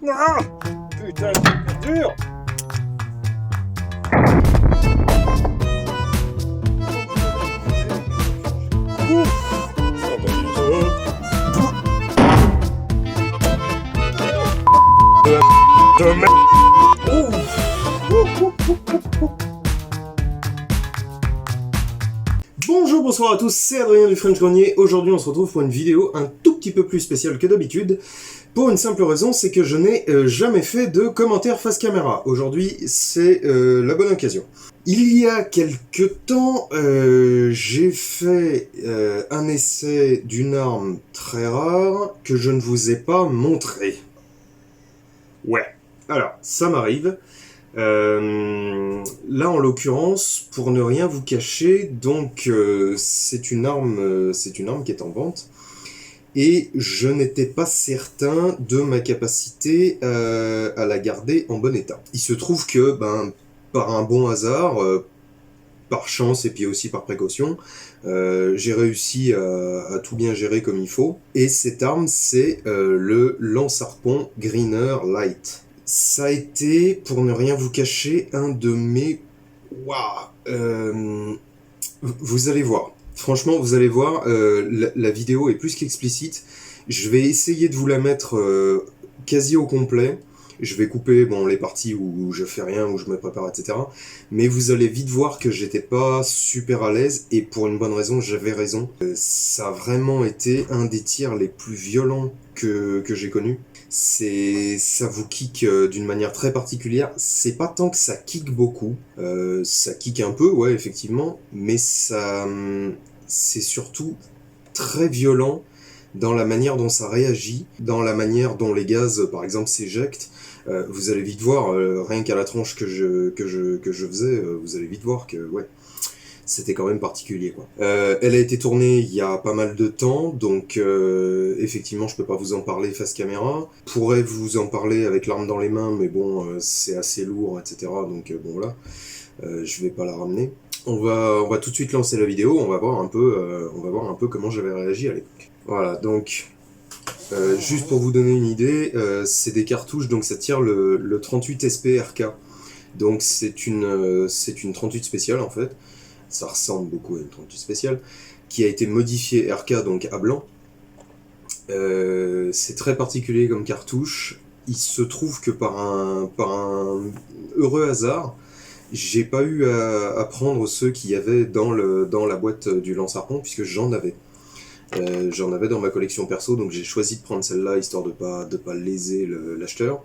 Ah, putain, c'est dur. Bonjour, bonsoir à tous, c'est Adrien du French Grenier. Aujourd'hui on se retrouve pour une vidéo un tout petit peu plus spéciale que d'habitude. Pour une simple raison, c'est que je n'ai jamais fait de commentaires face caméra. Aujourd'hui, c'est la bonne occasion. Il y a quelques temps, j'ai fait un essai d'une arme très rare que je ne vous ai pas montré. Ouais, alors, ça m'arrive. Là, en l'occurrence, pour ne rien vous cacher, donc c'est une arme qui est en vente. Et je n'étais pas certain de ma capacité à la garder en bon état. Il se trouve que, par un bon hasard, par chance et puis aussi par précaution, j'ai réussi à tout bien gérer comme il faut. Et cette arme, c'est le lance-harpon Greener Light. Ça a été, pour ne rien vous cacher, un de mes... Waouh, vous allez voir. Franchement, vous allez voir, la vidéo est plus qu'explicite. Je vais essayer de vous la mettre quasi au complet. Je vais couper les parties où je fais rien, où je me prépare, etc. Mais vous allez vite voir que j'étais pas super à l'aise, et pour une bonne raison, j'avais raison. Ça a vraiment été un des tirs les plus violents que j'ai connus. Ça vous kick d'une manière très particulière. C'est pas tant que ça kick beaucoup, ça kick un peu, ouais, effectivement, mais c'est surtout très violent dans la manière dont ça réagit, dans la manière dont les gaz, par exemple, s'éjectent. Vous allez vite voir, rien qu'à la tranche que je faisais, vous allez vite voir que, ouais, c'était quand même particulier, quoi. Elle a été tournée il y a pas mal de temps, donc effectivement je peux pas vous en parler face caméra. Je pourrais vous en parler avec l'arme dans les mains, mais bon, c'est assez lourd, etc. Donc bon, voilà, je vais pas la ramener. On va tout de suite lancer la vidéo, on va voir un peu comment j'avais réagi à l'époque. Voilà, donc juste pour vous donner une idée, c'est des cartouches, donc ça tire le 38 SP RK. Donc c'est une 38 spéciale en fait. Ça ressemble beaucoup à une 38 spéciale, qui a été modifiée RK, donc à blanc. C'est très particulier comme cartouche. Il se trouve que par un heureux hasard, j'ai pas eu à prendre ceux qu'il y avait dans la boîte du lance-harpon, puisque j'en avais. J'en avais dans ma collection perso, donc j'ai choisi de prendre celle-là, histoire de pas léser l'acheteur.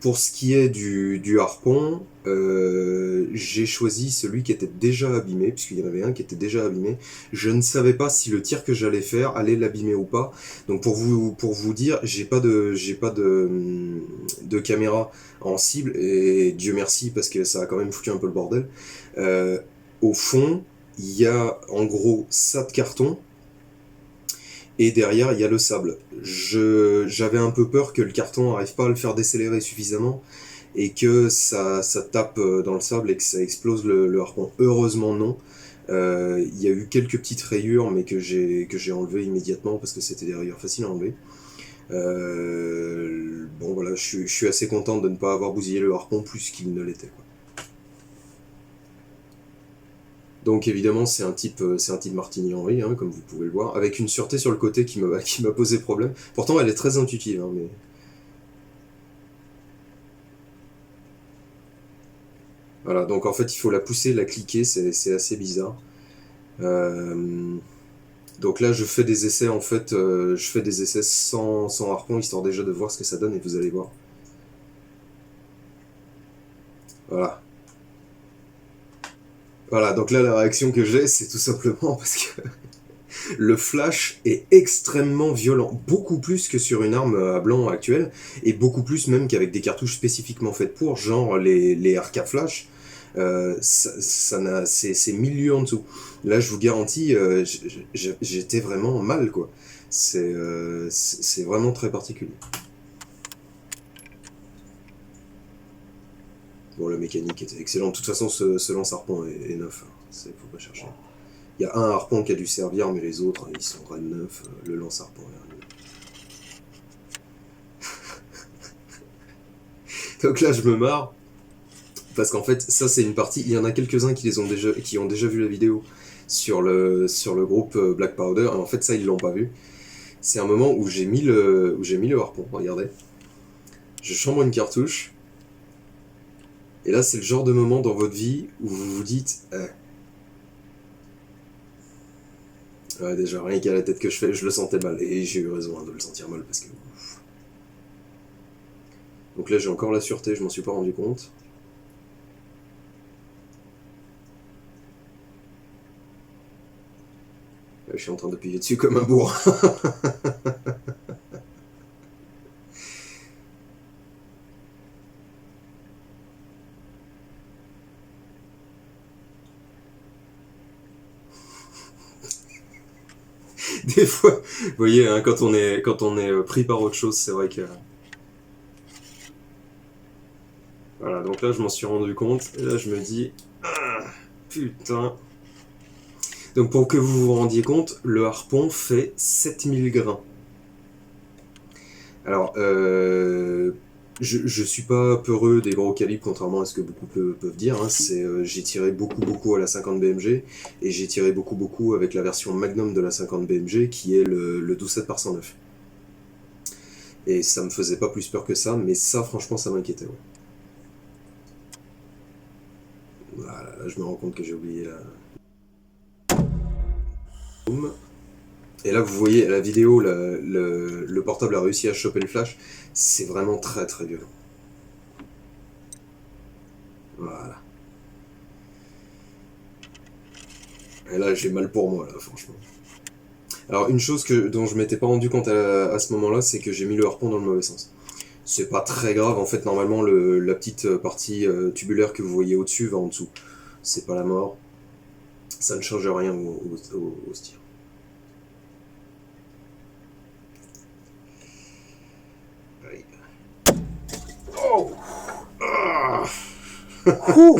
Pour ce qui est du harpon, j'ai choisi celui qui était déjà abîmé, puisqu'il y en avait un qui était déjà abîmé. Je ne savais pas si le tir que j'allais faire allait l'abîmer ou pas. Donc pour vous dire, j'ai pas de caméra en cible, et Dieu merci, parce que ça a quand même foutu un peu le bordel. Au fond, il y a en gros ça de carton, et derrière il y a le sable. J'avais un peu peur que le carton n'arrive pas à le faire décélérer suffisamment et que ça tape dans le sable et que ça explose le harpon. Heureusement non. Il y a eu quelques petites rayures, mais que j'ai enlevées immédiatement parce que c'était des rayures faciles à enlever. Bon voilà, je suis assez content de ne pas avoir bousillé le harpon plus qu'il ne l'était, quoi. Donc évidemment c'est un type Martini Henry, hein, comme vous pouvez le voir, avec une sûreté sur le côté qui m'a posé problème. Pourtant elle est très intuitive, hein, mais... Voilà, donc en fait il faut la pousser, la cliquer, c'est assez bizarre. Donc là je fais des essais, en fait, je fais des essais sans harpon, histoire déjà de voir ce que ça donne, et vous allez voir. Voilà. Voilà, donc là la réaction que j'ai, c'est tout simplement parce que le flash est extrêmement violent, beaucoup plus que sur une arme à blanc actuelle, et beaucoup plus même qu'avec des cartouches spécifiquement faites pour, genre les RK Flash. C'est 1000 lieues en dessous. Là je vous garantis, j'étais vraiment mal, quoi. C'est vraiment très particulier. Bon, la mécanique était excellente. De toute façon, ce lance-harpon est neuf. Faut pas chercher. Il y a un harpon qui a dû servir, mais les autres, ils sont raides neufs. Le lance-harpon est un Donc là, je me marre. Parce qu'en fait, ça, c'est une partie. Il y en a quelques-uns qui ont déjà vu la vidéo sur le groupe Black Powder. Et en fait, ça, ils l'ont pas vu. C'est un moment où où j'ai mis le harpon. Regardez. Je chambre une cartouche. Et là, c'est le genre de moment dans votre vie où vous vous dites ouais, déjà, rien qu'à la tête que je fais, je le sentais mal. Et j'ai eu raison de le sentir mal parce que. Donc là, j'ai encore la sûreté, je m'en suis pas rendu compte. Là, je suis en train d'appuyer dessus comme un bourrin. Des fois, vous voyez, hein, quand on est pris par autre chose, c'est vrai que. Voilà, donc là, je m'en suis rendu compte. Et là, je me dis. Ah, putain. Donc, pour que vous vous rendiez compte, le harpon fait 7000 grains. Alors, je suis pas peureux des gros calibres, contrairement à ce que beaucoup peuvent dire. Hein. J'ai tiré beaucoup à la 50 BMG, et j'ai tiré beaucoup avec la version Magnum de la 50 BMG, qui est le 12-7 par 109. Et ça me faisait pas plus peur que ça, mais ça, franchement, ça m'inquiétait. Ouais. Voilà, là, je me rends compte que j'ai oublié la... Boum. Et là, vous voyez, à la vidéo, le portable a réussi à choper le flash. C'est vraiment très violent. Voilà. Et là, j'ai mal pour moi, là, franchement. Alors, une chose dont je m'étais pas rendu compte à ce moment-là, c'est que j'ai mis le harpon dans le mauvais sens. C'est pas très grave, en fait, normalement, la petite partie tubulaire que vous voyez au-dessus va en dessous. C'est pas la mort. Ça ne change rien au tir. Aïe. Oh ah. Oh,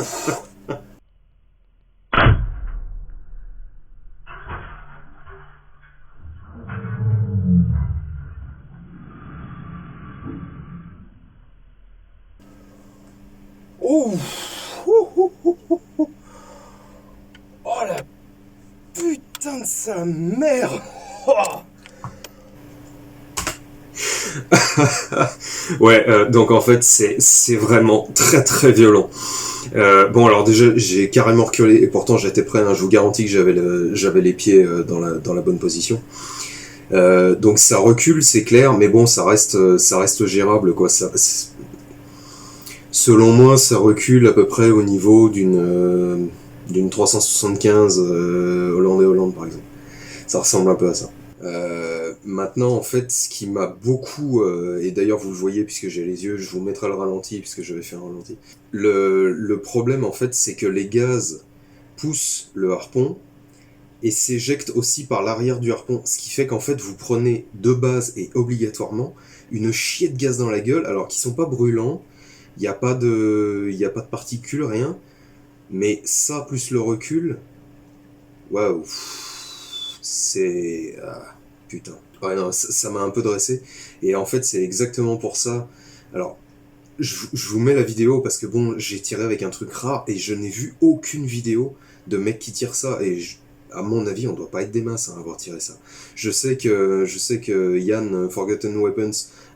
oh la putain de sa mère. Oh. Ouais, donc en fait c'est vraiment très violent. Bon alors déjà j'ai carrément reculé et pourtant j'étais prêt. Hein, je vous garantis que j'avais les pieds dans la bonne position. Donc ça recule, c'est clair, mais bon ça reste gérable quoi. Selon moi, ça recule à peu près au niveau d'une 375 Hollande par exemple. Ça ressemble un peu à ça. Maintenant, en fait, ce qui m'a beaucoup, et d'ailleurs vous le voyez puisque j'ai les yeux, je vous mettrai le ralenti puisque je vais faire un ralenti. Le problème, en fait, c'est que les gaz poussent le harpon et s'éjectent aussi par l'arrière du harpon, ce qui fait qu'en fait vous prenez de base et obligatoirement une chier de gaz dans la gueule, alors qu'ils sont pas brûlants, il n'y a pas de particules, rien, mais ça plus le recul, waouh, c'est putain. Ouais, non, ça m'a un peu dressé. Et en fait, c'est exactement pour ça. Alors, je vous mets la vidéo parce que bon, j'ai tiré avec un truc rare et je n'ai vu aucune vidéo de mec qui tire ça. Et à mon avis, on doit pas être des masses à avoir tiré ça. Je sais que Yann Forgotten Weapons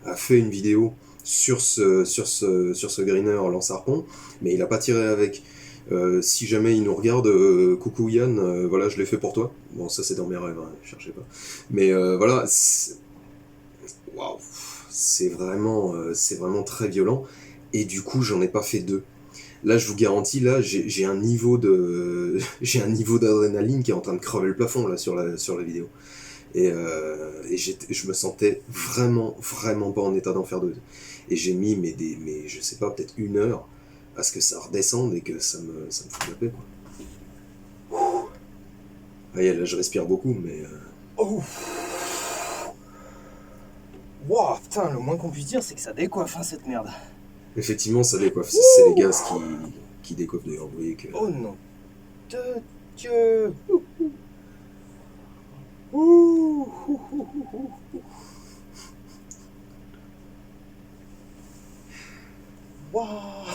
a fait une vidéo sur ce greener lance-harpon, mais il a pas tiré avec. Si jamais il nous regarde, coucou Yann, voilà, je l'ai fait pour toi. Bon, ça c'est dans mes rêves, hein, cherchez pas. Mais voilà, waouh, c'est vraiment très violent. Et du coup, j'en ai pas fait deux. Là, je vous garantis, là, j'ai un niveau de, j'ai un niveau d'adrénaline qui est en train de crever le plafond là sur la vidéo. Et je me sentais vraiment pas en état d'en faire deux. Et j'ai mis mais je sais pas, peut-être 1 heure à ce que ça redescende et que ça me fout la paix, quoi. Ah, là, je respire beaucoup, mais... Oh. Wow, putain, le moins qu'on puisse dire, c'est que ça décoiffe, hein, cette merde. Effectivement, ça décoiffe. C'est les gaz qui décoiffent, d'ailleurs. Vous voyez que... Oh non de Dieu. Wouah.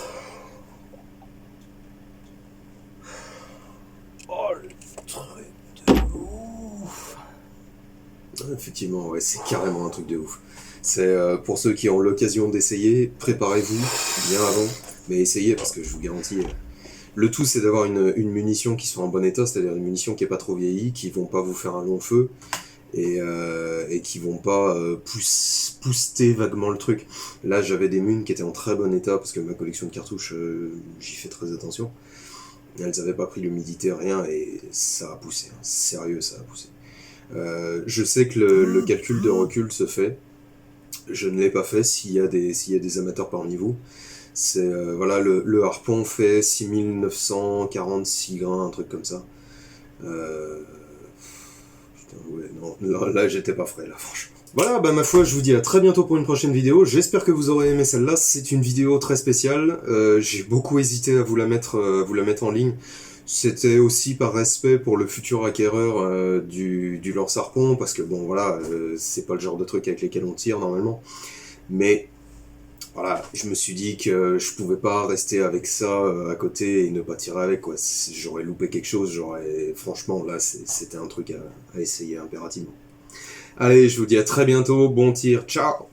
Oh, le truc de ouf. Effectivement, ouais, c'est carrément un truc de ouf. C'est pour ceux qui ont l'occasion d'essayer, préparez-vous bien avant, mais essayez parce que je vous garantis. Le tout, c'est d'avoir une munition qui soit en bon état, c'est-à-dire une munition qui est pas trop vieillie, qui vont pas vous faire un long feu et qui vont pas pousser vaguement le truc. Là, j'avais des munes qui étaient en très bon état parce que ma collection de cartouches, j'y fais très attention. Elles avaient pas pris l'humidité, rien, et ça a poussé. Hein. Sérieux, ça a poussé. Je sais que le calcul de recul se fait. Je ne l'ai pas fait s'il y a des amateurs parmi vous. C'est voilà, le harpon fait 6946 grains, un truc comme ça. Putain, ouais, non, là j'étais pas frais, là, franchement. Voilà, bah ma foi, je vous dis à très bientôt pour une prochaine vidéo. J'espère que vous aurez aimé celle-là. C'est une vidéo très spéciale. J'ai beaucoup hésité à vous la mettre en ligne. C'était aussi par respect pour le futur acquéreur du lance harpon, parce que bon, voilà, c'est pas le genre de truc avec lesquels on tire normalement. Mais voilà, je me suis dit que je pouvais pas rester avec ça à côté et ne pas tirer avec, quoi. J'aurais loupé quelque chose, franchement, là, c'était un truc à essayer impérativement. Allez, je vous dis à très bientôt, bon tir, ciao!